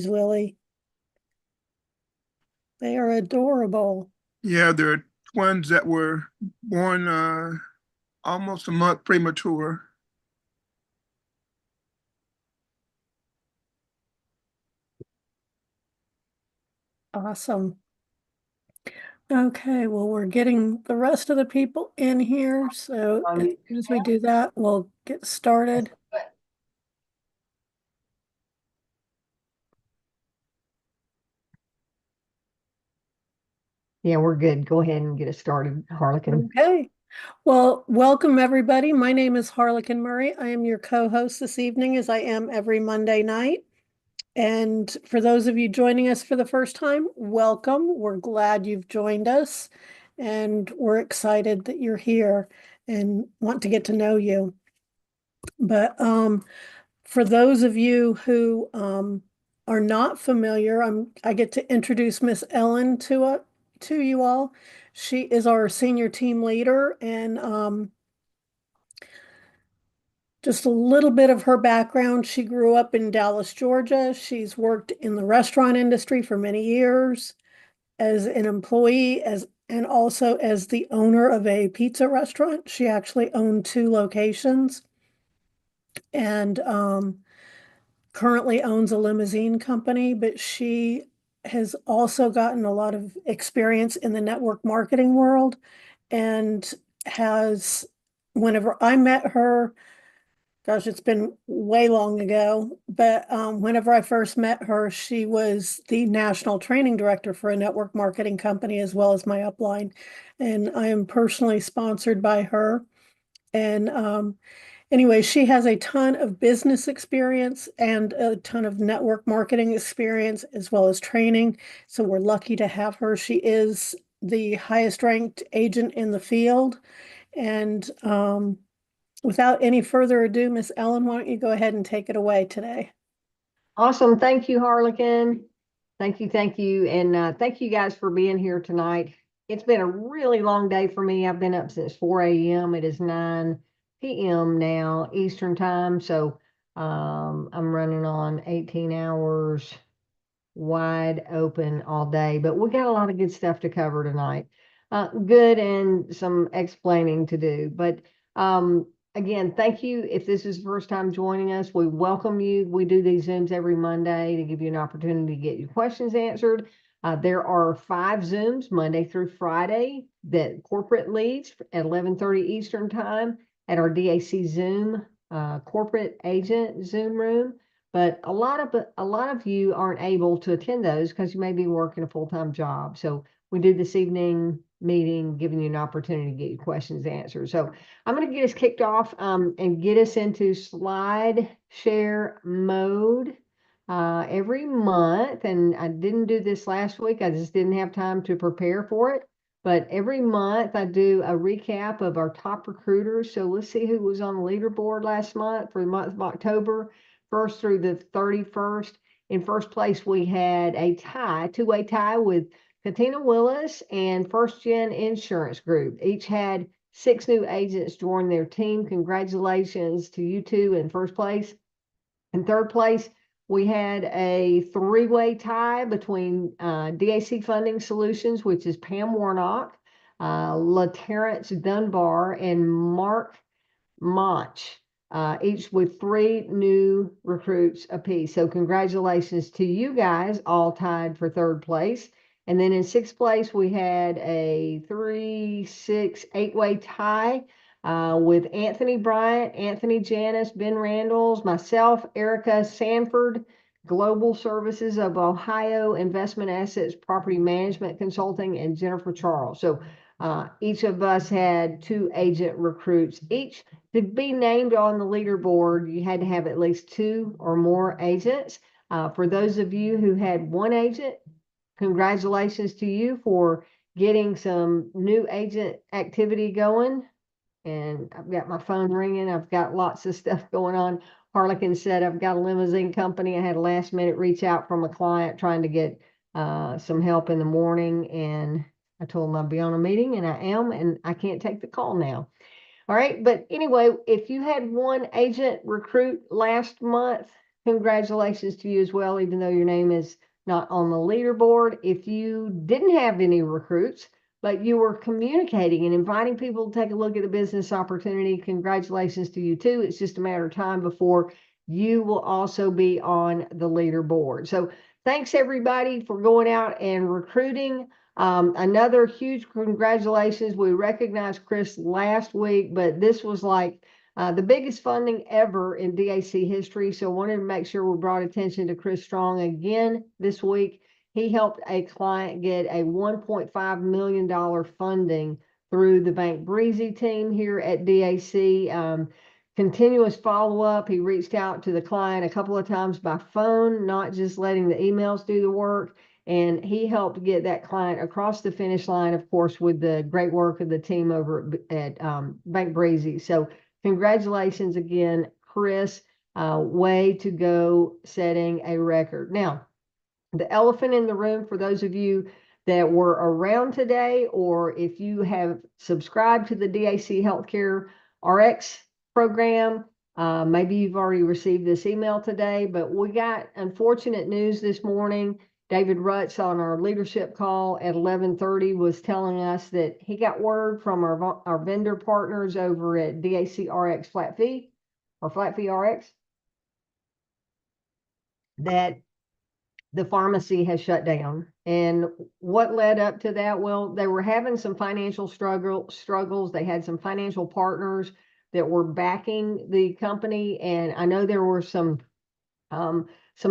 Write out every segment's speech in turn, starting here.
Willie. They are adorable. Yeah, there are twins that were born almost a month premature. Awesome. Okay, well, we're getting the rest of the people in here. So as soon as we do that, we'll get started. Yeah, we're good. Go ahead and get us started, Harlequin. Okay. Well, welcome everybody. My name is Harlequin Murray. I am your co-host this evening, as I am every Monday night. And for those of you joining us for the first time, welcome. We're glad you've joined us, and we're excited that you're here and want to get to know you. But for those of you who are not familiar, I get to introduce Miss Ellen to you all. She is our senior team leader, and just a little bit of her background. She grew up in Dallas, Georgia. She's worked in the restaurant industry for many years as an employee, and also as the owner of a pizza restaurant. She actually owned two locations, and currently owns a limousine company, but she has also gotten a lot of experience in the network marketing world and has, whenever I met her, gosh, it's been way long ago, but whenever I first met her, she was the national training director for a network marketing company as well as my upline. And I am personally sponsored by her. And anyway, she has a ton of business experience and a ton of network marketing experience as well as training. So we're lucky to have her. She is the highest ranked agent in the field. And without any further ado, Miss Ellen, why don't you go ahead and take it away today? Awesome. Thank you, Harlequin. Thank you. Thank you. And thank you guys for being here tonight. It's been a really long day for me. I've been up since 4 a.m. It is 9 p.m. now, Eastern time. So I'm running on 18 hours wide open all day, but we got a lot of good stuff to cover tonight. Good and some explaining to do. But again, thank you. If this is the first time joining us, we welcome you. We do these Zooms every Monday to give you an opportunity to get your questions answered. There are 5 Zooms Monday through Friday that corporate leads at 11:30 Eastern time at our DAC Zoom corporate agent Zoom room. But a lot of you aren't able to attend those because you may be working a full-time job. So we do this evening meeting, giving you an opportunity to get your questions answered. So I'm going to get us kicked off and get us into slide share mode every month. And I didn't do this last week. I just didn't have time to prepare for it. But every month I do a recap of our top recruiters. So let's see who was on the leaderboard last month for the month of October. 1st through the 31st. In first place, we had a tie, two-way tie with Katina Willis and First Gen Insurance Group. Each had 6 new agents join their team. Congratulations to you two in first place. In third place, we had a 3-way tie between DAC Funding Solutions, which is Pam Warnock, LaTerrence Dunbar, and Mark Monch, each with 3 new recruits apiece. So congratulations to you guys, all tied for third place. And then in 6th place, we had a 3, 6, 8-way tie with Anthony Bryant, Anthony Janis, Ben Randalls, myself, Erica Sanford, Global Services of Ohio, Investment Assets, Property Management Consulting, and Jennifer Charles. So each of us had 2 agent recruits each. To be named on the leaderboard, you had to have at least 2 or more agents. For those of you who had 1 agent, congratulations to you for getting some new agent activity going. And I've got my phone ringing. I've got lots of stuff going on. Harlequin said, I've got a limousine company. I had a last minute reach out from a client trying to get some help in the morning. And I told him I'd be on a meeting, and I am, and I can't take the call now. All right. But anyway, if you had 1 agent recruit last month, congratulations to you as well, even though your name is not on the leaderboard. If you didn't have any recruits, but you were communicating and inviting people to take a look at the business opportunity, congratulations to you too. It's just a matter of time before you will also be on the leaderboard. So thanks everybody for going out and recruiting. Another huge congratulations. We recognized Chris last week, but this was like the biggest funding ever in DAC history. So wanted to make sure we brought attention to Chris Strong again this week. He helped a client get a $1.5 million funding through the Bank Breezy team here at DAC. Continuous follow-up. He reached out to the client a couple of times by phone, not just letting the emails do the work. And he helped get that client across the finish line, of course, with the great work of the team over at Bank Breezy. So congratulations again, Chris. Way to go setting a record. Now, the elephant in the room for those of you that were around today, or if you have subscribed to the DAC Healthcare RX program, maybe you've already received this email today, but we got unfortunate news this morning. David Rutz on our leadership call at 11:30 was telling us that he got word from our vendor partners over at DAC RX Flat Fee or Flat Fee RX that the pharmacy has shut down. And what led up to that? Well, they were having some financial struggles. They had some financial partners that were backing the company. And I know there were some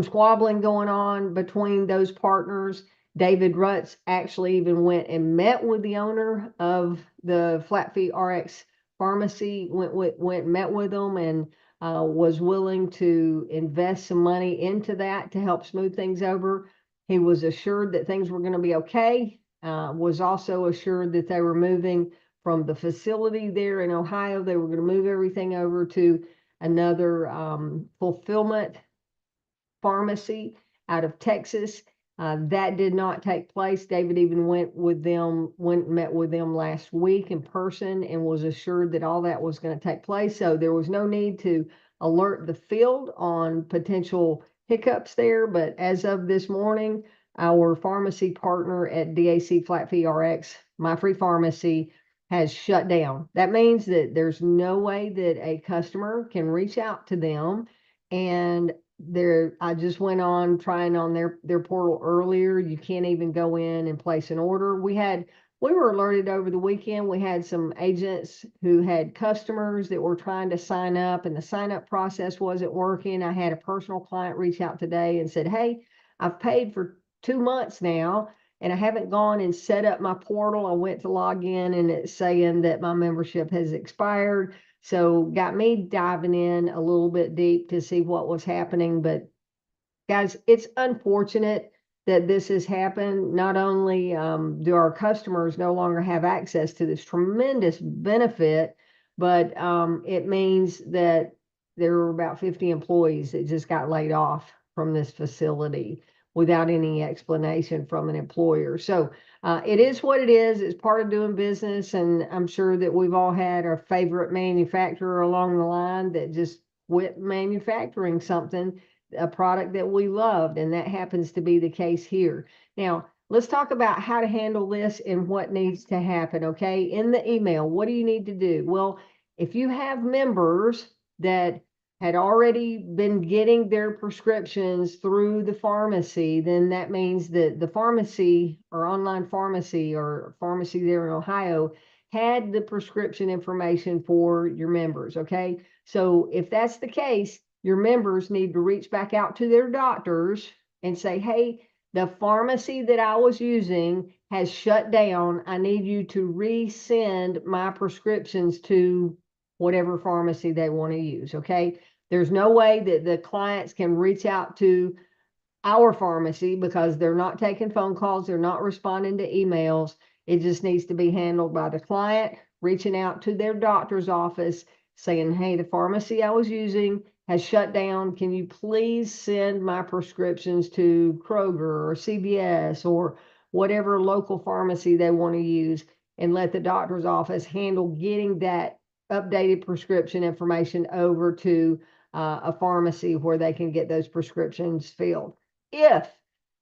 squabbling going on between those partners. David Rutz actually even went and met with the owner of the Flat Fee RX pharmacy, went and met with them, and was willing to invest some money into that to help smooth things over. He was assured that things were going to be okay, was also assured that they were moving from the facility there in Ohio. They were going to move everything over to another fulfillment pharmacy out of Texas. That did not take place. David even went and met with them last week in person and was assured that all that was going to take place. So there was no need to alert the field on potential hiccups there. But as of this morning, our pharmacy partner at DAC Flat Fee RX, My Free Pharmacy, has shut down. That means that there's no way that a customer can reach out to them. And I just went on trying on their portal earlier. You can't even go in and place an order. We were alerted over the weekend. We had some agents who had customers that were trying to sign up, and the sign up process wasn't working. I had a personal client reach out today and said, "Hey, I've paid for 2 months now, and I haven't gone and set up my portal. I went to log in and it's saying that my membership has expired." So got me diving in a little bit deep to see what was happening. But guys, it's unfortunate that this has happened. Not only do our customers no longer have access to this tremendous benefit, but it means that there were about 50 employees that just got laid off from this facility without any explanation from an employer. So it is what it is. It's part of doing business. And I'm sure that we've all had our favorite manufacturer along the line that just quit manufacturing something, a product that we loved. And that happens to be the case here. Now, let's talk about how to handle this and what needs to happen. Okay. In the email, what do you need to do? Well, if you have members that had already been getting their prescriptions through the pharmacy, then that means that the pharmacy or online pharmacy or pharmacy there in Ohio had the prescription information for your members. Okay. So if that's the case, your members need to reach back out to their doctors and say, "Hey, the pharmacy that I was using has shut down. I need you to resend my prescriptions to whatever pharmacy they want to use." Okay. There's no way that the clients can reach out to our pharmacy because they're not taking phone calls. They're not responding to emails. It just needs to be handled by the client reaching out to their doctor's office saying, "Hey, the pharmacy I was using has shut down. Can you please send my prescriptions to Kroger or CVS or whatever local pharmacy they want to use," and let the doctor's office handle getting that updated prescription information over to a pharmacy where they can get those prescriptions filled. If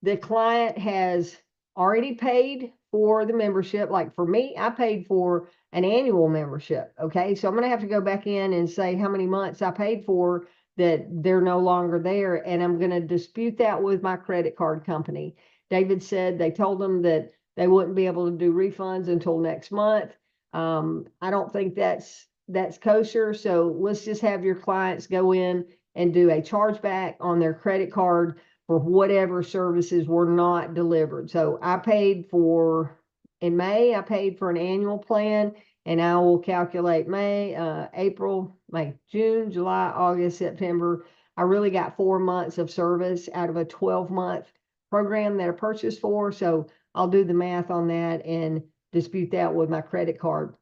the client has already paid for the membership, like for me, I paid for an annual membership. Okay, so I'm going to have to go back in and say how many months I paid for that they're no longer there, and I'm going to dispute that with my credit card company. David said they told them that they wouldn't be able to do refunds until next month. I don't think that's kosher. So let's just have your clients go in and do a chargeback on their credit card for whatever services were not delivered. So in May, I paid for an annual plan, and I will calculate May, April, May, June, July, August, September. I really got 4 months of service out of a 12-month program that I purchased for. So I'll do the math on that and dispute that with my credit card.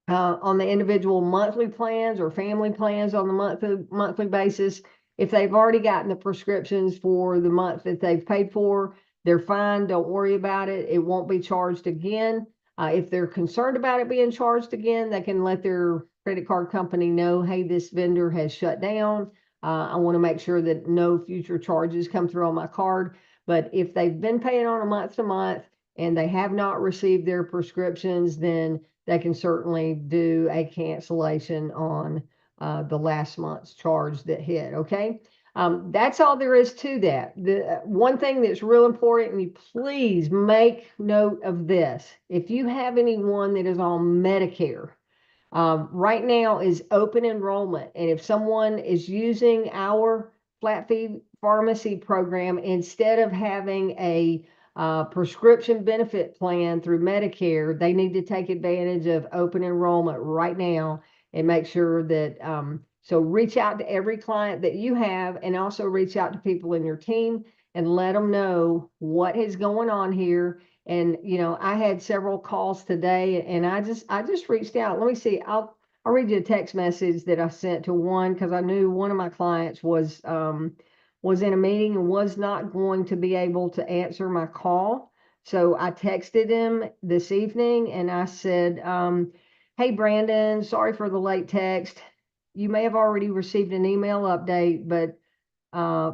On the individual monthly plans or family plans on the monthly basis, if they've already gotten the prescriptions for the month that they've paid for, they're fine. Don't worry about it. It won't be charged again. If they're concerned about it being charged again, they can let their credit card company know, hey, this vendor has shut down. I want to make sure that no future charges come through on my card. But if they've been paying on a month to month and they have not received their prescriptions, then they can certainly do a cancellation on the last month's charge that hit. Okay. That's all there is to that. The one thing that's real important, and you please make note of this. If you have anyone that is on Medicare, right now is open enrollment. And if someone is using our flat fee pharmacy program, instead of having a prescription benefit plan through Medicare, they need to take advantage of open enrollment right now and make sure that, so reach out to every client that you have, and also reach out to people in your team and let them know what is going on here. And, I had several calls today, and I just reached out. Let me see. I'll read you a text message that I sent to one, because I knew one of my clients was in a meeting and was not going to be able to answer my call. So I texted him this evening and I said, hey, Brandon, sorry for the late text. You may have already received an email update, but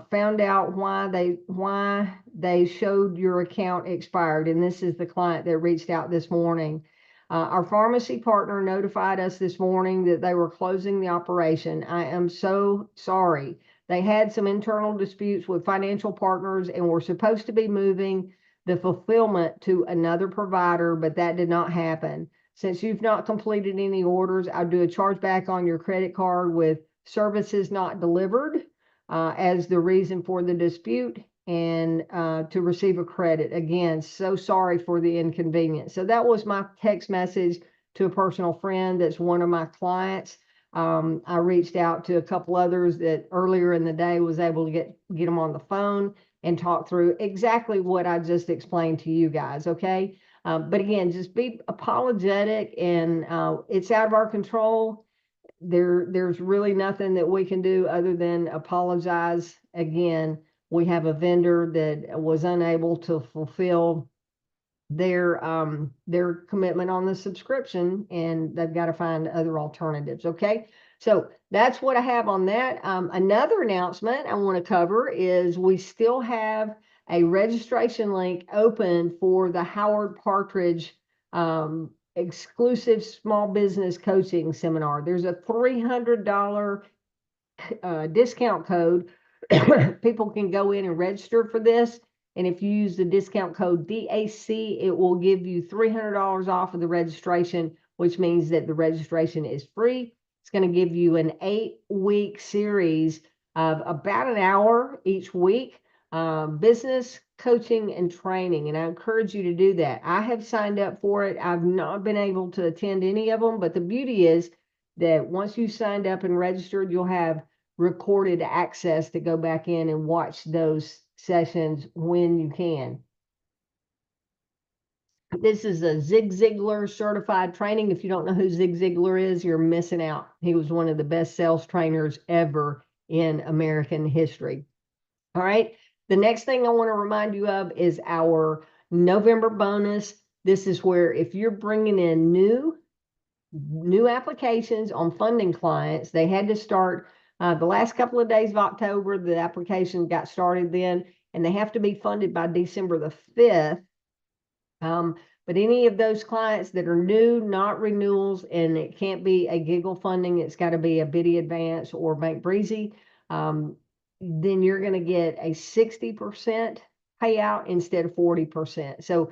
found out why they showed your account expired. And this is the client that reached out this morning. Our pharmacy partner notified us this morning that they were closing the operation. I am so sorry. They had some internal disputes with financial partners and were supposed to be moving the fulfillment to another provider, but that did not happen. Since you've not completed any orders, I'll do a chargeback on your credit card with services not delivered as the reason for the dispute, and to receive a credit. Again, so sorry for the inconvenience. So that was my text message to a personal friend that's one of my clients. I reached out to a couple others that earlier in the day was able to get them on the phone and talk through exactly what I just explained to you guys. Okay. But again, just be apologetic, and it's out of our control. There's really nothing that we can do other than apologize. Again, we have a vendor that was unable to fulfill their commitment on the subscription, and they've got to find other alternatives. Okay, so that's what I have on that. Another announcement I want to cover is we still have a registration link open for the Howard Partridge exclusive small business coaching seminar. There's a $300 discount code. People can go in and register for this. And if you use the discount code DAC, it will give you $300 off of the registration, which means that the registration is free. It's going to give you an 8-week series of about an hour each week, business coaching and training. And I encourage you to do that. I have signed up for it. I've not been able to attend any of them, but the beauty is that once you signed up and registered, you'll have recorded access to go back in and watch those sessions when you can. This is a Zig Ziglar certified training. If you don't know who Zig Ziglar is, you're missing out. He was one of the best sales trainers ever in American history. All right. The next thing I want to remind you of is our November bonus. This is where if you're bringing in new applications on funding clients, they had to start The last couple of days of October, the application got started then, and they have to be funded by December the 5th. But any of those clients that are new, not renewals, and it can't be a giggle funding, it's got to be a Biddy Advance or Bank Breezy, then you're going to get a 60% payout instead of 40%. So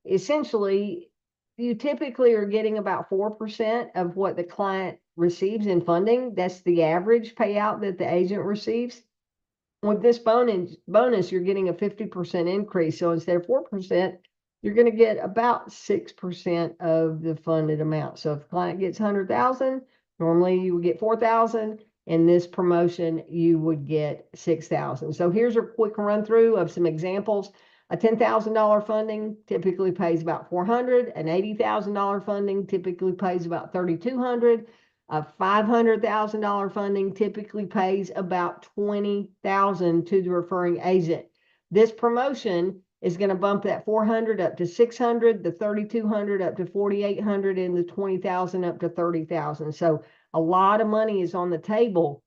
essentially, you typically are getting about 4% of what the client receives in funding. That's the average payout that the agent receives. With this bonus, you're getting a 50% increase. So instead of 4%, you're going to get about 6% of the funded amount. So if the client gets 100,000, normally you would get 4,000. In this promotion, you would get 6,000. So here's a quick run through of some examples. A $10,000 funding typically pays about $400. An $80,000 funding typically pays about $3,200. A $500,000 funding typically pays about $20,000 to the referring agent. This promotion is going to bump that 400 up to 600, the 3,200 up to 4,800, and the 20,000 up to 30,000. So a lot of money is on the table,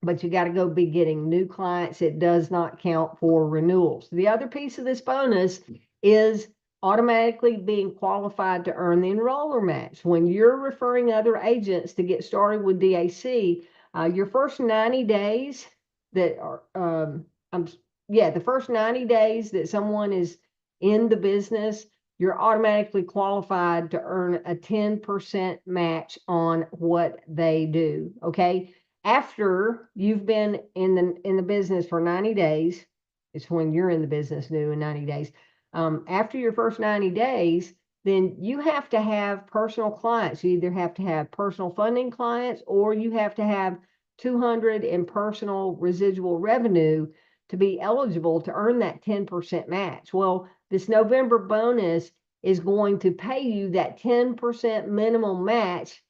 but you got to go be getting new clients. It does not count for renewals. The other piece of this bonus is automatically being qualified to earn the enroller match. When you're referring other agents to get started with DAC, your first 90 days that are, the first 90 days that someone is in the business, you're automatically qualified to earn a 10% match on what they do. Okay. After you've been in the business for 90 days, it's when you're in the business new in 90 days. After your first 90 days, then you have to have personal clients. You either have to have personal funding clients, or you have to have 200 in personal residual revenue to be eligible to earn that 10% match. Well, this November bonus is going to pay you that 10% minimum match,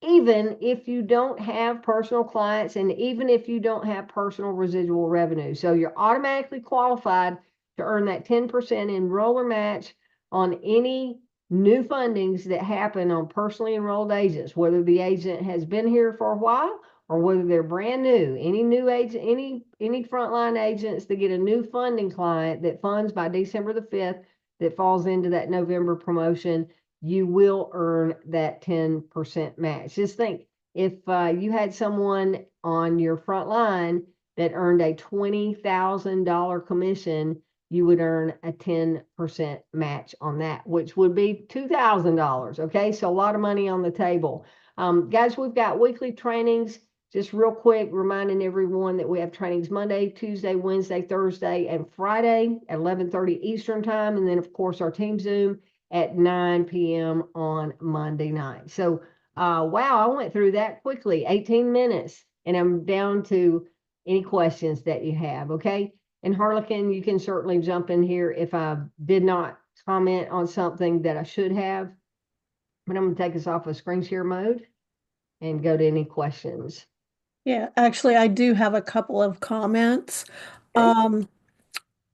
even if you don't have personal clients and even if you don't have personal residual revenue. So you're automatically qualified to earn that 10% enroller match on any new fundings that happen on personally enrolled agents, whether the agent has been here for a while or whether they're brand new. Any new agent, any frontline agents that get a new funding client that funds by December the 5th that falls into that November promotion, you will earn that 10% match. Just think, if you had someone on your front line that earned a $20,000 commission, you would earn a 10% match on that, which would be $2,000. Okay, so a lot of money on the table. Guys, we've got weekly trainings. Just real quick, reminding everyone that we have trainings Monday, Tuesday, Wednesday, Thursday, and Friday at 11:30 Eastern time. And then, of course, our team Zoom at 9 p.m. on Monday night. So, wow, I went through that quickly, 18 minutes, and I'm down to any questions that you have, okay? And Harlequin, you can certainly jump in here if I did not comment on something that I should have. But I'm going to take us off of screen share mode and go to any questions. Yeah, actually, I do have a couple of comments. Okay.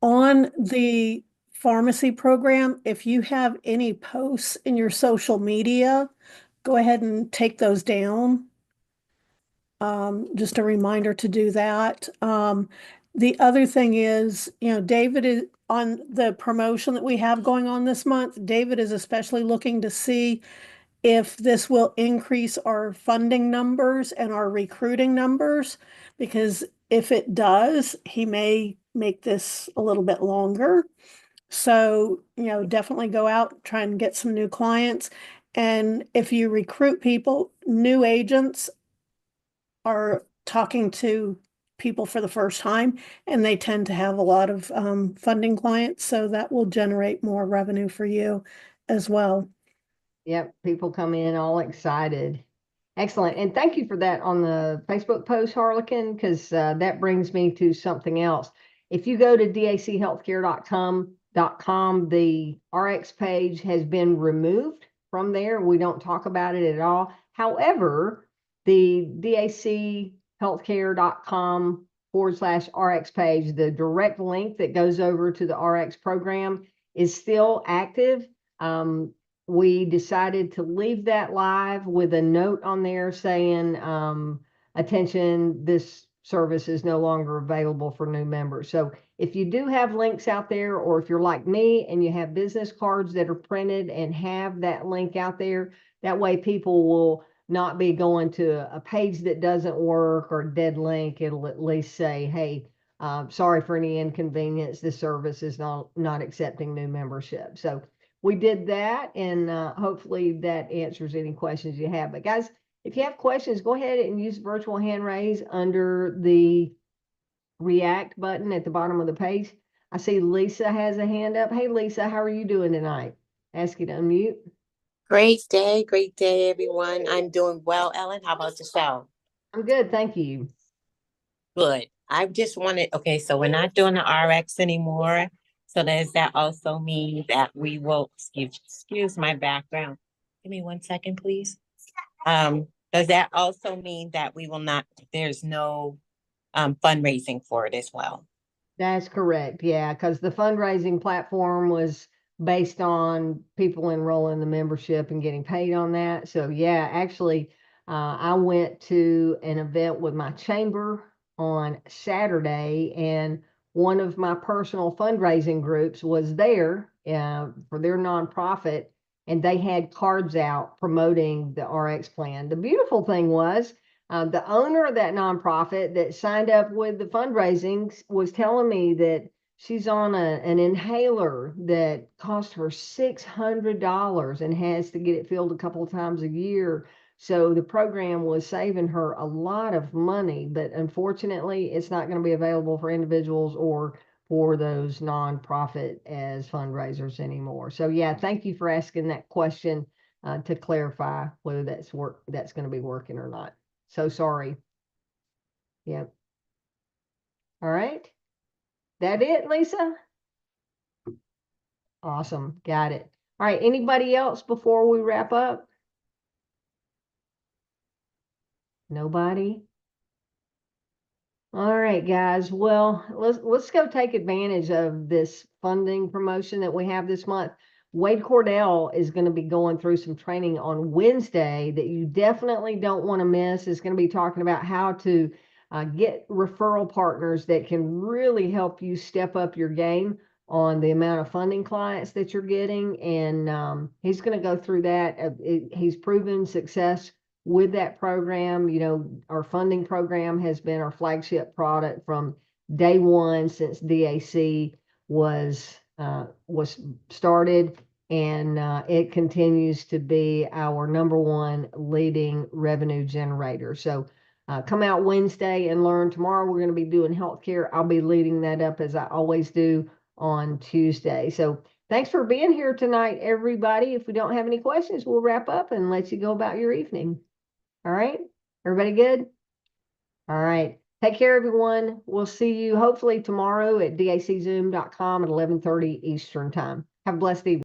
On the pharmacy program, if you have any posts in your social media, go ahead and take those down. Just a reminder to do that. The other thing is, David is on the promotion that we have going on this month. David is especially looking to see if this will increase our funding numbers and our recruiting numbers, because if it does, he may make this a little bit longer. So, definitely go out, try and get some new clients. And if you recruit people, new agents are talking to people for the first time, and they tend to have a lot of funding clients. So that will generate more revenue for you as well. Yep, people come in all excited. Excellent. And thank you for that on the Facebook post, Harlequin, because that brings me to something else. If you go to dachealthcare.com, the RX page has been removed from there. We don't talk about it at all. However, the dachealthcare.com/RX page, the direct link that goes over to the RX program, is still active. We decided to leave that live with a note on there saying attention, this service is no longer available for new members. So if you do have links out there, or if you're like me and you have business cards that are printed and have that link out there, that way people will not be going to a page that doesn't work or dead link. It'll at least say, hey, sorry for any inconvenience. This service is not accepting new membership. So we did that, and hopefully that answers any questions you have. But guys, if you have questions, go ahead and use virtual hand raise under the React button at the bottom of the page. I see Lisa has a hand up. Hey, Lisa, how are you doing tonight? Ask you to unmute. Great day, everyone. I'm doing well, Ellen. How about yourself? I'm good, thank you. Good. I just wanted, okay, so we're not doing the RX anymore. So does that also mean that we will, excuse my background. Give me 1 second, please. Does that also mean that we will not, there's no fundraising for it as well? That's correct. Yeah, because the fundraising platform was based on people enrolling the membership and getting paid on that. So yeah, actually, I went to an event with my chamber on Saturday, and one of my personal fundraising groups was there for their nonprofit, and they had cards out promoting the RX plan. The beautiful thing was, the owner of that nonprofit that signed up with the fundraising was telling me that she's on an inhaler that cost her $600 and has to get it filled a couple of times a year. So the program was saving her a lot of money, but unfortunately, it's not going to be available for individuals or for those nonprofit as fundraisers anymore. So yeah, thank you for asking that question to clarify whether that's going to be working or not. So sorry. Yep. All right. That it, Lisa? Awesome. Got it. All right. Anybody else before we wrap up? Nobody? All right, guys. Well, let's go take advantage of this funding promotion that we have this month. Wade Cordell is going to be going through some training on Wednesday that you definitely don't want to miss. Is going to be talking about how to get referral partners that can really help you step up your game on the amount of funding clients that you're getting. And he's going to go through that. He's proven success with that program. You know, our funding program has been our flagship product from day one since DAC was started, and it continues to be our #1 leading revenue generator. So come out Wednesday and learn. Tomorrow we're going to be doing healthcare. I'll be leading that up as I always do on Tuesday. So thanks for being here tonight, everybody. If we don't have any questions, we'll wrap up and let you go about your evening. All right. Everybody good? All right. Take care, everyone. We'll see you hopefully tomorrow at daczoom.com at 11:30 Eastern time. Have a blessed evening.